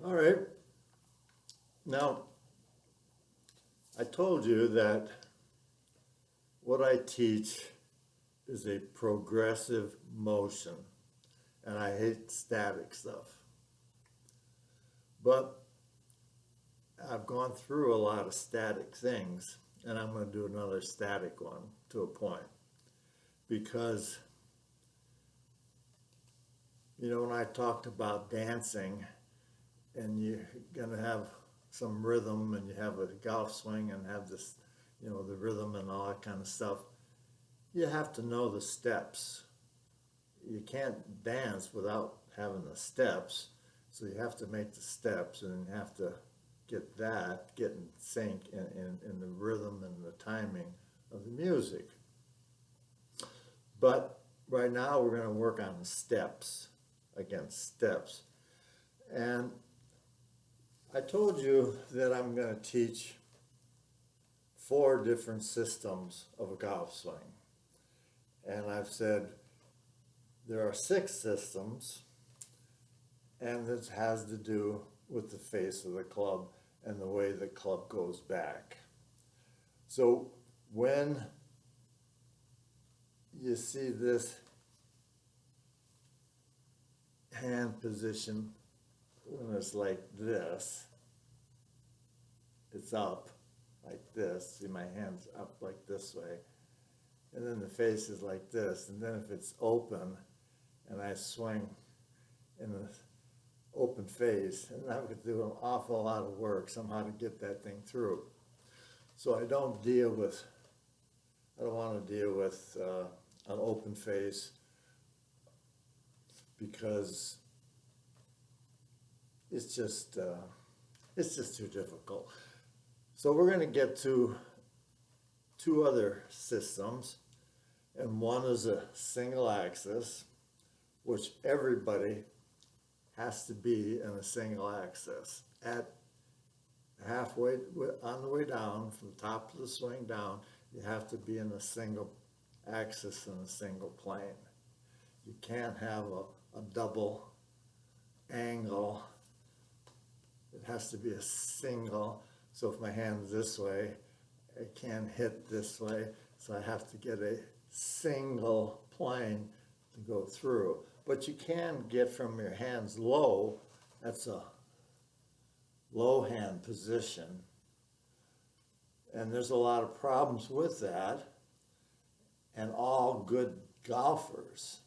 All right. Now, I told you that what I teach is a progressive motion, and I hate static stuff. But I've gone through a lot of static things, and I'm going to do another static one to a point. Because, when I talked about dancing, and you're going to have some rhythm, and you have a golf swing and have this, the rhythm and all that kind of stuff, you have to know the steps. You can't dance without having the steps, so you have to make the steps, and you have to get in sync in the rhythm and the timing of the music. But right now we're going to work on the steps, against steps. And I told you that I'm going to teach 4 different systems of a golf swing. And I've said there are 6 systems, and this has to do with the face of the club and the way the club goes back. So when you see this hand position, when it's like this, it's up like this. See, my hand's up like this way. And then the face is like this. And then if it's open and I swing in the open face, and I would do an awful lot of work somehow to get that thing through. So I don't want to deal with an open face, because it's just too difficult. So we're going to get to 2 other systems, and one is a single axis, which everybody has to be in a single axis. At halfway on the way down, from the top of the swing down, you have to be in a single axis and a single plane. You can't have a double angle. It has to be a single. So if my hand's this way, I can't hit this way. So I have to get a single plane to go through. But you can get from your hands low. That's a low hand position. And there's a lot of problems with that. And all good golfers,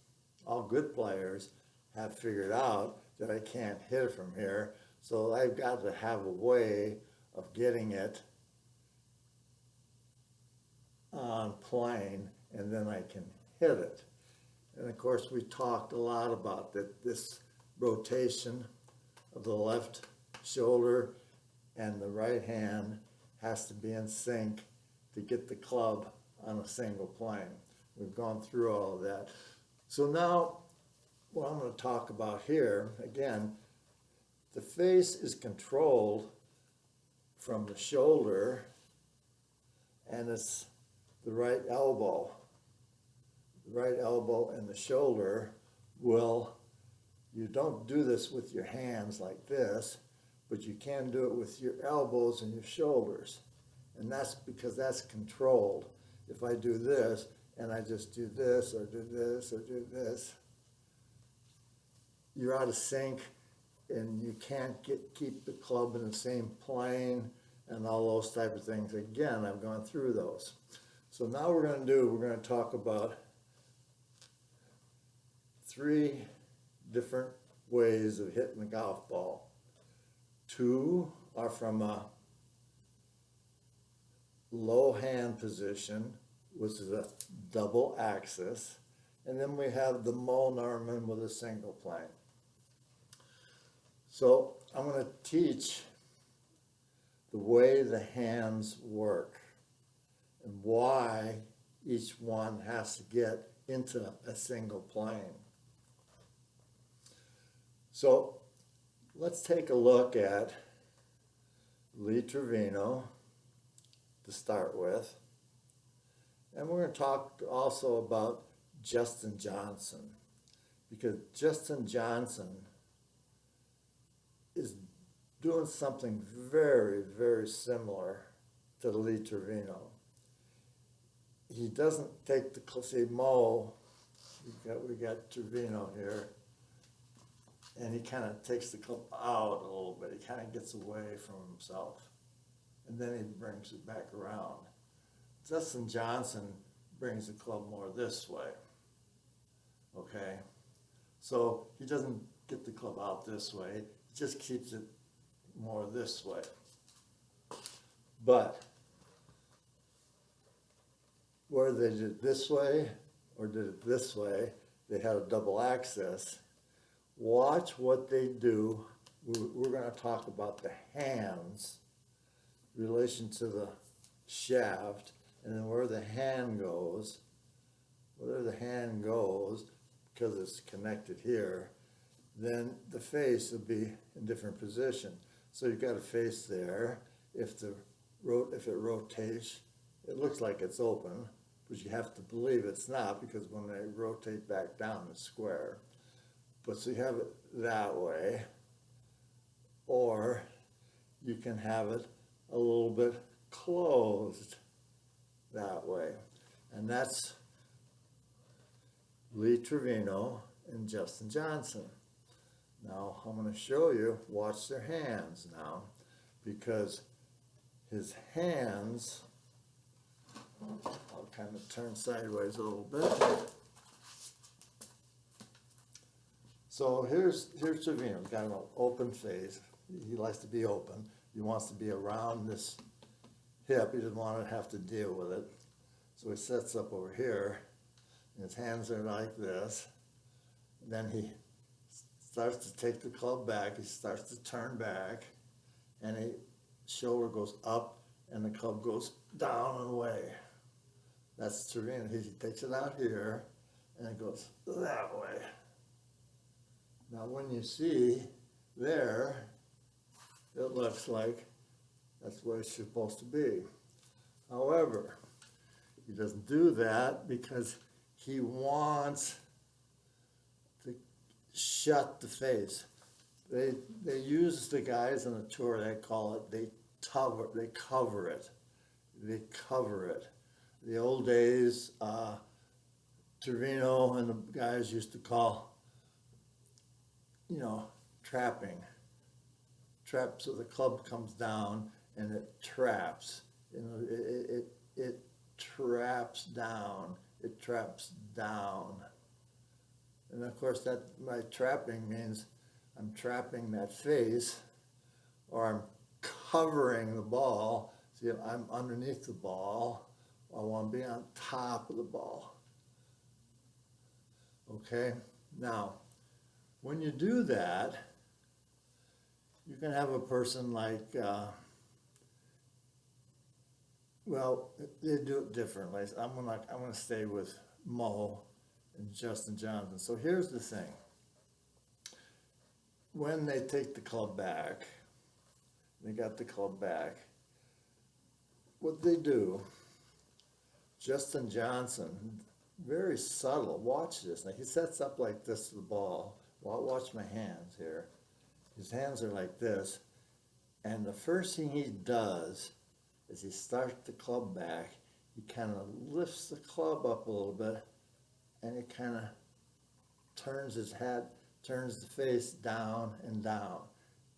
all good players have figured out that I can't hit it from here. So I've got to have a way of getting it on plane, and then I can hit it. And of course, we talked a lot about that this rotation of the left shoulder and the right hand has to be in sync to get the club on a single plane. We've gone through all of that. So now, what I'm going to talk about here, again, the face is controlled from the shoulder, and it's the right elbow. The right elbow and the shoulder you don't do this with your hands like this, but you can do it with your elbows and your shoulders. And that's because that's controlled. If I do this, and I just do this, or do this, or do this, you're out of sync, and you can't keep the club in the same plane, and all those type of things. Again, I've gone through those. So now we're going to talk about 3 different ways of hitting the golf ball. 2 are from a low hand position, which is a double axis, and then we have the Mo Norman with a single plane. So I'm going to teach the way the hands work and why each one has to get into a single plane. So let's take a look at Lee Trevino to start with. And we're going to talk also about Justin Johnson, because Justin Johnson is doing something very, very similar to the Lee Trevino. He doesn't take the, see, Mo, we got Trevino here, and he kind of takes the club out a little bit. He kind of gets away from himself, and then he brings it back around. Justin Johnson brings the club more this way, okay? So he doesn't get the club out this way, he just keeps it more this way. But whether they did it this way or did it this way, they had a double axis. Watch what they do. We're going to talk about the hands, relation to the shaft, and then where the hand goes, because it's connected here, then the face will be in different position. So you've got a face there. If it rotates, it looks like it's open, but you have to believe it's not, because when they rotate back down, it's square. But so you have it that way, or you can have it a little bit closed that way. And that's Lee Trevino and Justin Johnson. Now I'm going to show you, watch their hands now, because his hands, I'll kind of turn sideways a little bit. So here's Trevino. He's got an open face. He likes to be open. He wants to be around this hip. He doesn't want to have to deal with it. So he sets up over here, and his hands are like this. And then he starts to take the club back. He starts to turn back, and his shoulder goes up, and the club goes down and away. That's Trevino. He takes it out here, and it goes that way. Now when you see there, it looks like that's what it's supposed to be. However, he doesn't do that because he wants to shut the face. They use, the guys on the tour, they call it, they cover it. The old days, Trevino and the guys used to call, trapping. Trap, so the club comes down and it traps. It traps down. It traps down. And of course, that my trapping means I'm trapping that face, or I'm covering the ball. See, I'm underneath the ball. I want to be on top of the ball. Okay? Now, when you do that, you can have a person like, well, they do it differently. I'm gonna stay with Mo and Justin Johnson. So here's the thing. When they take the club back, they got the club back, what they do, Justin Johnson, very subtle, watch this. Now he sets up like this, the ball. Watch my hands here. His hands are like this, and the first thing he does is he starts the club back. He kind of lifts the club up a little bit, and he kind of turns his head, turns the face down and down.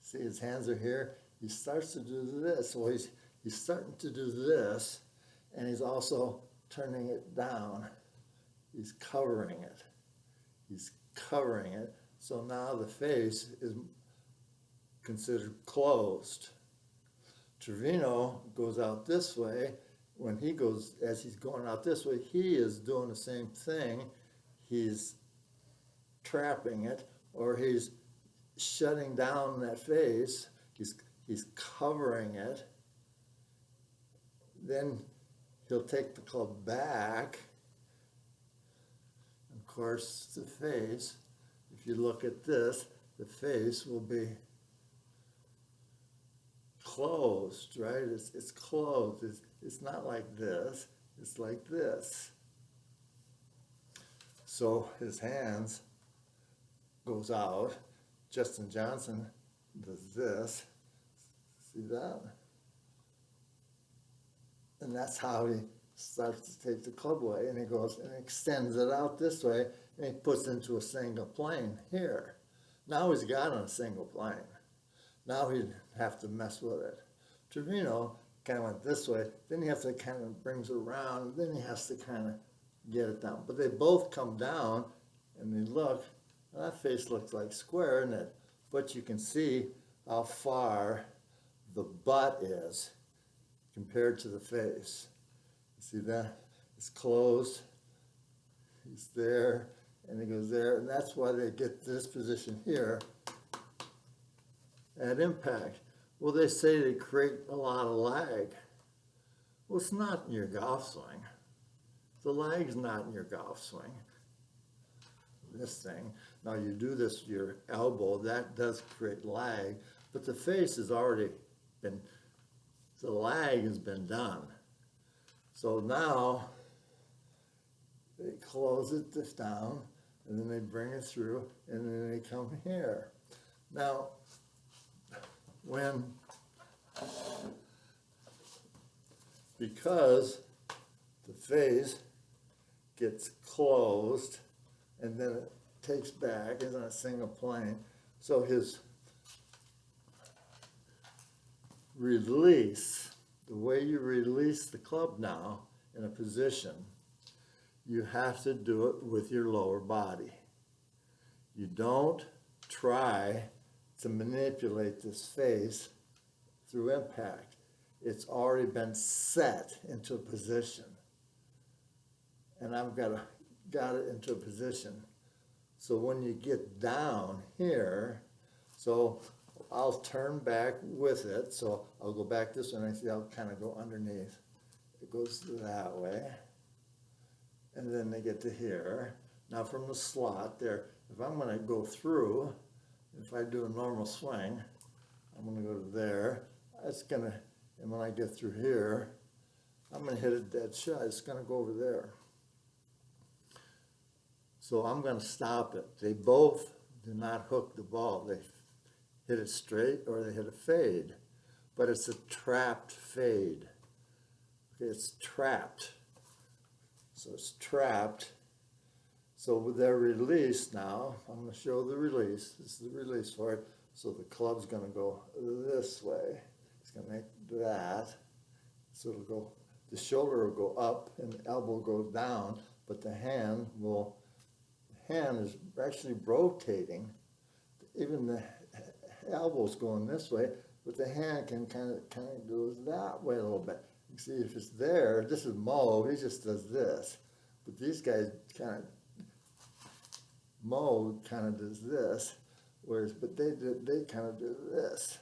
See, his hands are here. He starts to do this. Well, he's starting to do this, and he's also turning it down. He's covering it. He's covering it. So now the face is considered closed. Trevino goes out this way. When he goes, as he's going out this way, he is doing the same thing. He's trapping it, or he's shutting down that face. He's covering it. Then he'll take the club back. Of course, the face, if you look at this, the face will be closed, right? It's closed. It's not like this. It's like this. So his hands goes out. Justin Johnson does this. See that? And that's how he starts to take the club away, and he goes and extends it out this way, and he puts it into a single plane here. Now he's got on a single plane. Now he'd have to mess with it. Trevino kind of went this way, then he has to kind of brings it around, and then he has to kind of get it down. But they both come down, and they look, and that face looks like square, isn't it? But you can see how far the butt is compared to the face. You see that? It's closed. He's there, and he goes there, and that's why they get this position here at impact. Well, they say they create a lot of lag. Well, it's not in your golf swing. The lag's not in your golf swing. This thing. Now you do this with your elbow, that does create lag, but the face has already been, the lag has been done. So now they close it this down, and then they bring it through, and then they come here. Now, because the face gets closed, and then it takes back, is on a single plane, so his release, the way you release the club now in a position, you have to do it with your lower body. You don't try to manipulate this face through impact. It's already been set into a position. And I've got it into a position. So when you get down here, so I'll turn back with it. So I'll go back this way, and I see I'll kind of go underneath. It goes that way. And then they get to here. Now from the slot there, if I'm going to go through, if I do a normal swing, I'm going to go to there. It's going to, and when I get through here, I'm going to hit a dead shot. It's going to go over there. So I'm going to stop it. They both do not hook the ball. They hit it straight or they hit a fade. But it's a trapped fade. Okay, it's trapped. So it's trapped. So with their release now, I'm going to show the release. This is the release for it. So the club's going to go this way. It's going to make that. So it'll go, the shoulder will go up and the elbow goes down, but the hand is actually rotating. Even the elbow's going this way, but the hand can kind of goes that way a little bit. You see if it's there, this is Mo, he just does this. But these guys Mo kind of does this, whereas, but they kind of do this.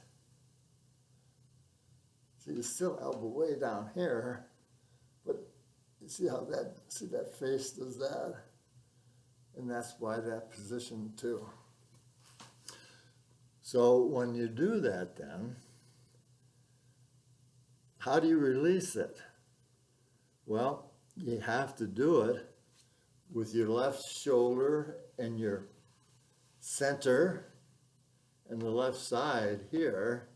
See, you still elbow way down here, but you see how that face does that? And that's why that position too. So when you do that then, how do you release it? Well, you have to do it with your left shoulder and your center and the left side here.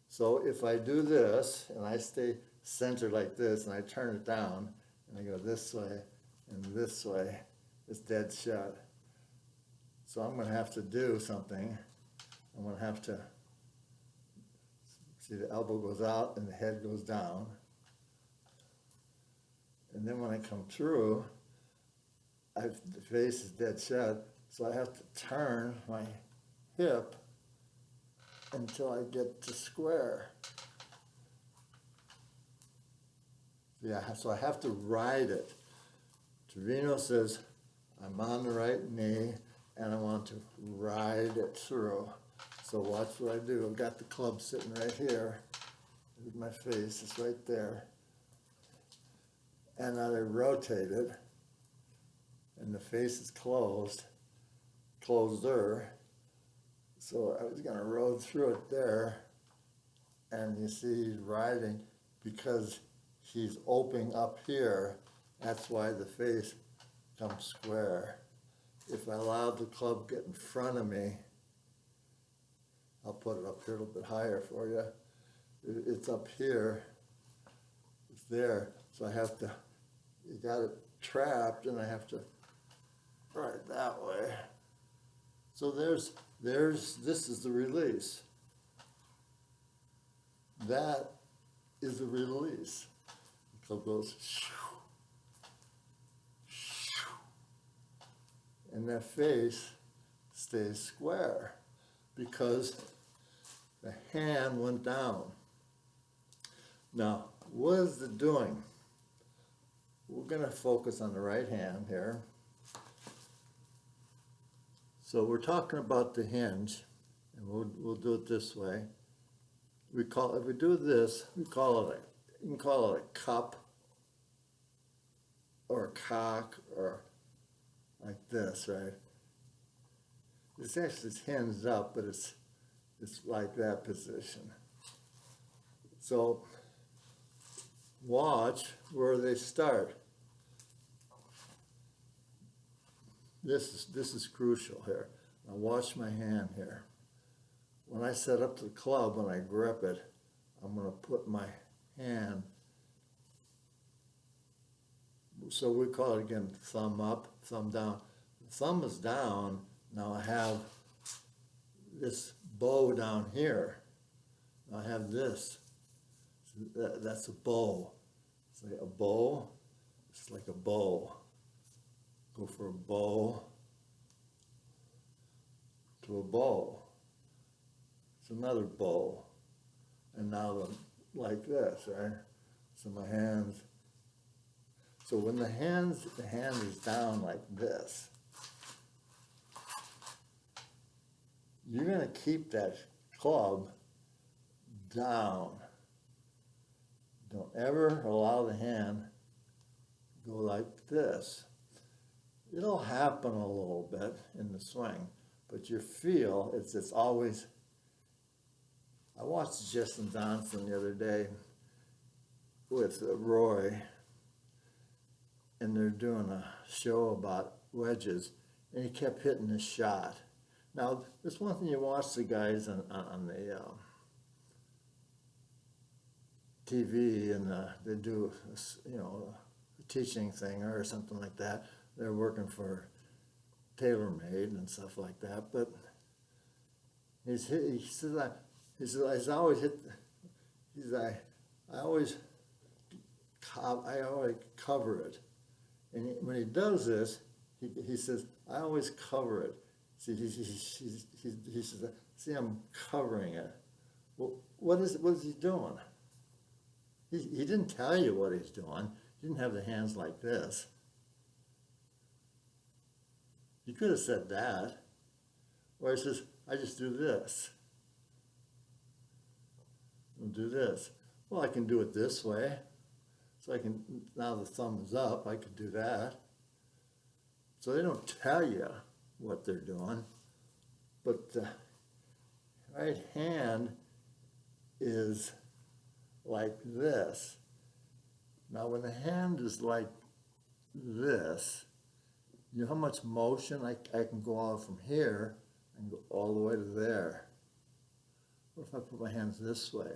So if I do this and I stay centered like this and I turn it down and I go this way and this way, it's dead shot. So I'm going to have to do something. I'm going to have to, see the elbow goes out and the head goes down. And then when I come through, the face is dead shut, so I have to turn my hip until I get to square. Yeah, so I have to ride it. Trevino says, I'm on the right knee and I want to ride it through. So watch what I do. I've got the club sitting right here. Here's my face, it's right there. And I rotate it, and the face is closer. So I was going to rode through it there, and you see he's riding because he's opening up here. That's why the face comes square. If I allowed the club get in front of me, I'll put it up here a little bit higher for you. It's up here, it's there, so I have to, you got it trapped and I have to right that way. So this is the release. That is the release. The club goes, and that face stays square because the hand went down. Now, what is it doing? We're going to focus on the right hand here. So we're talking about the hinge, and we'll do it this way. If we do this, you can call it a cup or a cock or like this, right? It's actually hinged up, but it's like that position. So watch where they start. This is crucial here. Now watch my hand here. When I set up to the club, when I grip it, I'm going to put my hand. So we call it again thumb up, thumb down. The thumb is down. Now I have this bow down here. Now I have this. That's a bow. It's like a bow. It's like a bow. Go for a bow to a bow. It's another bow. And now like this, right? So my hands. So when the hand is down like this, you're going to keep that club down. Don't ever allow the hand go like this. It'll happen a little bit in the swing, but you feel it's always. I watched Justin Johnson the other day with Roy, and they're doing a show about wedges, and he kept hitting his shot. Now, there's one thing you watch the guys on the TV, and they do, a teaching thing or something like that. They're working for TaylorMade and stuff like that. But he says I always hit. I always cover it, and when he does this, he says I always cover it. See, he says, see, I'm covering it. Well, what is he doing? He didn't tell you what he's doing. He didn't have the hands like this. You could have said that. Or he says, I just do this. I'll do this. Well, I can do it this way. So I can, now the thumb is up, I could do that. So they don't tell you what they're doing. But the right hand is like this. Now when the hand is like this, you know how much motion I can go out from here and go all the way to there. What if I put my hands this way?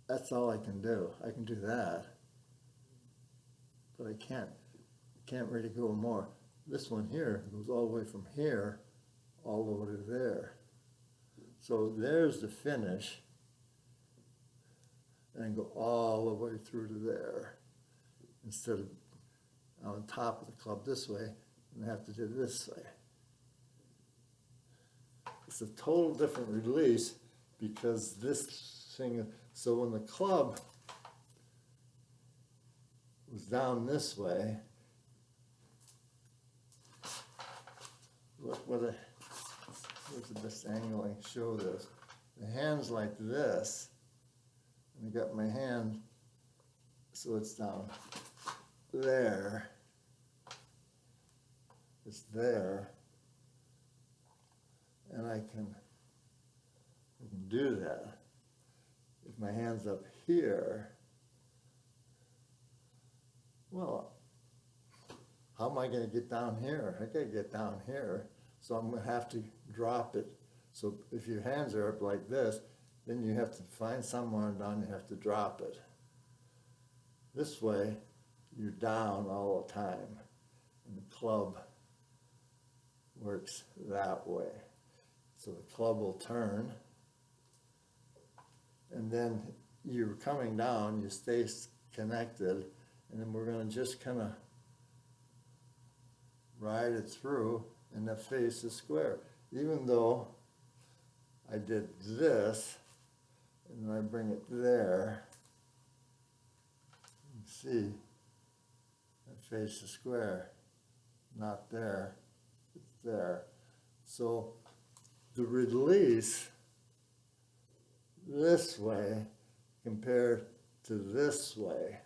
That's all I can do. I can do that. But I can't really go more. This one here goes all the way from here all the way to there. So there's the finish. And go all the way through to there. Instead of on top of the club this way, and I have to do it this way. It's a total different release because this thing, so when the club was down this way, look where's the best angle I can show this. The hand's like this, and I got my hand, so it's down there. It's there, and I can do that. If my hand's up here, well, how am I going to get down here? I got to get down here, so I'm going to have to drop it So if your hands are up like this, then you have to find somewhere down, you have to drop it. This way, you're down all the time. And the club works that way. So the club will turn, and then you're coming down, you stay connected, and then we're going to just kind of ride it through, and the face is square. Even though I did this, and then I bring it there, you see, that face is square. Not there, it's there. So the release this way compared to this way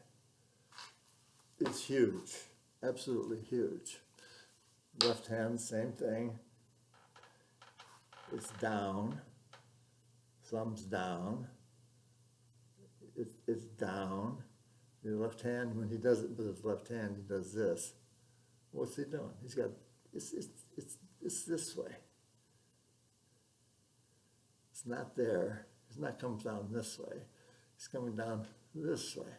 is huge, absolutely huge. Left hand, same thing. It's down, thumb's down, it's down. The left hand, when he does it with his left hand, he does this. What's he doing? He's got, it's this way. It's not there. He's not coming down this way. He's coming down this way.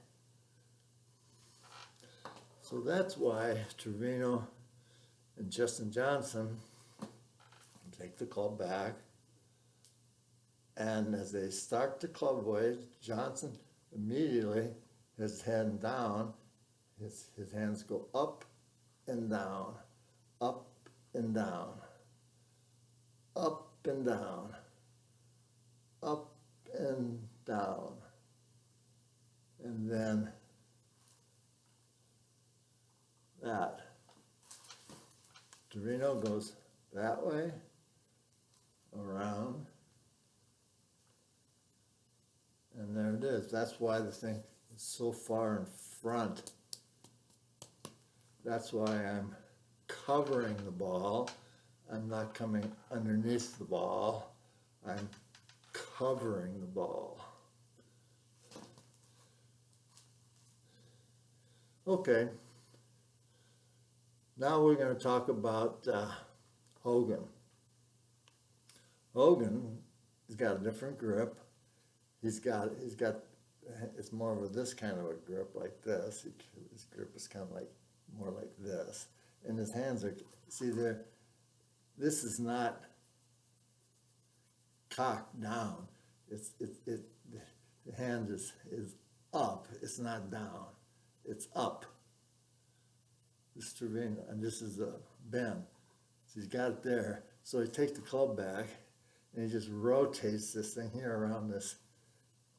So that's why Trevino and Justin Johnson take the club back. And as they start the club way, Johnson immediately, his hand down, his hands go up and down, up and down, up and down, up and down. And then that. Trevino goes that way, around, and there it is. That's why the thing is so far in front. That's why I'm covering the ball. I'm not coming underneath the ball. I'm covering the ball. Okay. Now we're going to talk about Hogan. Hogan has got a different grip. He's got it's more of this kind of a grip like this. His grip is kind of like more like this, and his hands are, see there. This is not cocked down. The hand is up. It's not down. It's up. This is Trevino, and this is Ben. So he's got it there. So he takes the club back, and he just rotates this thing here around this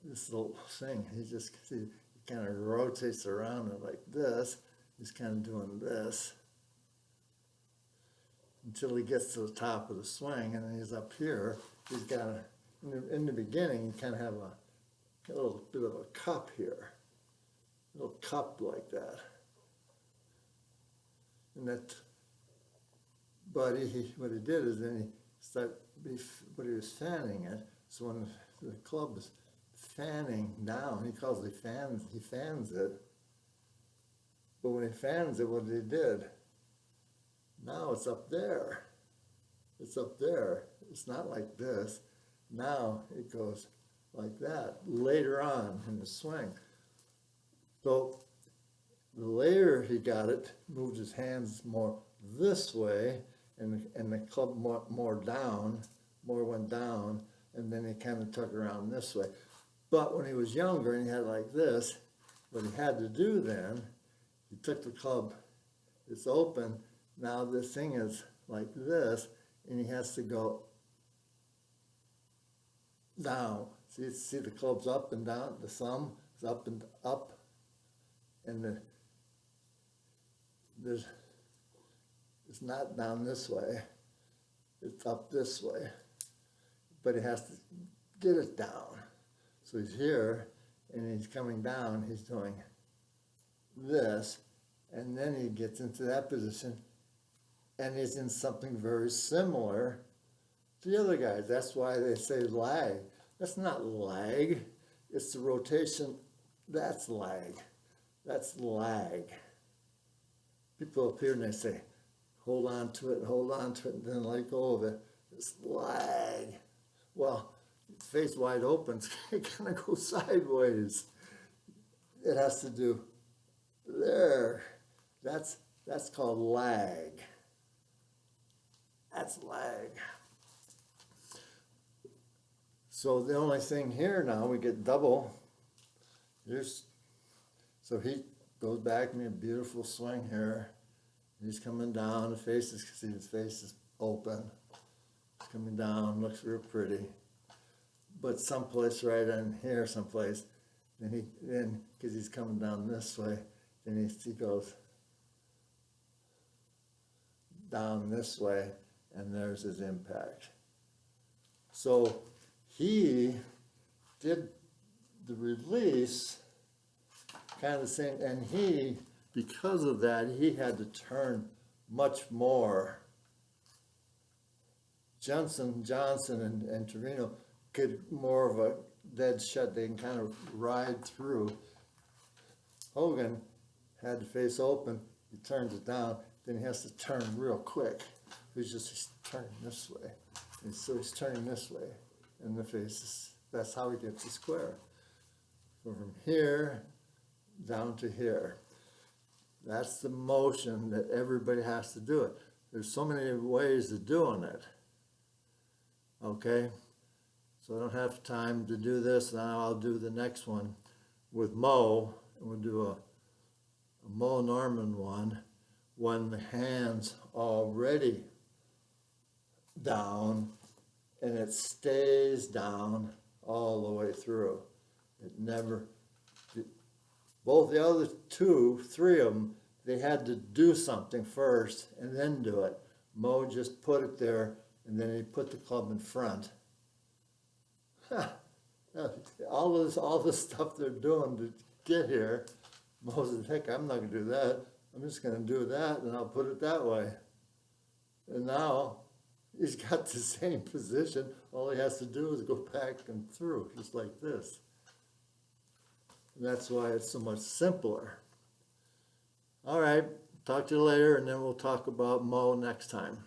little thing. He just he kind of rotates around it like this. He's kind of doing this until he gets to the top of the swing, and then he's up here. He's got in the beginning, you kind of have a little bit of a cup here, a little cup like that. And that, but what he did is then but he was fanning it. So when the club was fanning down, he fans it. But when he fans it, what he did, now it's up there. It's up there. It's not like this. Now it goes like that later on in the swing. So the later he got it, moved his hands more this way, and the club more down, more went down, and then he kind of took around this way. But when he was younger and he had it like this, what he had to do then, he took the club, it's open, now this thing is like this, and he has to go down. See the club's up and down, the thumb is up and up, and it's not down this way, it's up this way, but he has to get it down. So he's here, and he's coming down, he's doing this, and then he gets into that position, and he's in something very similar to the other guys. That's why they say lag. That's not lag, it's the rotation, that's lag. That's lag. People up here and they say, hold on to it, and then let go of it. This lag. Well, face wide open, it's gonna go sideways. It has to do there. That's called lag. That's lag. So the only thing here now, we get double. So he goes back to me, a beautiful swing here. He's coming down, the face is, see his face is open. It's coming down, looks real pretty. But someplace right in here, someplace, then because he's coming down this way, then he goes down this way, and there's his impact. So he did the release kind of the same, and because of that, he had to turn much more. Johnson and Torino could more of a dead shut. They can kind of ride through. Hogan had the face open. He turns it down. Then he has to turn real quick. He's turning this way. And so he's turning this way. And the face is, that's how he gets the square. So from here down to here. That's the motion that everybody has to do it. There's so many ways of doing it. Okay? So I don't have time to do this. Now I'll do the next one with Mo. And we'll do a Mo Norman one when the hand's already down and it stays down all the way through. It never, both the other three of them, they had to do something first and then do it. Mo just put it there and then he put the club in front. All this stuff they're doing to get here, Mo said, heck, I'm not going to do that. I'm just going to do that and I'll put it that way. And now he's got the same position. All he has to do is go back and through, just like this. And that's why it's so much simpler. All right, talk to you later, and then we'll talk about Mo next time.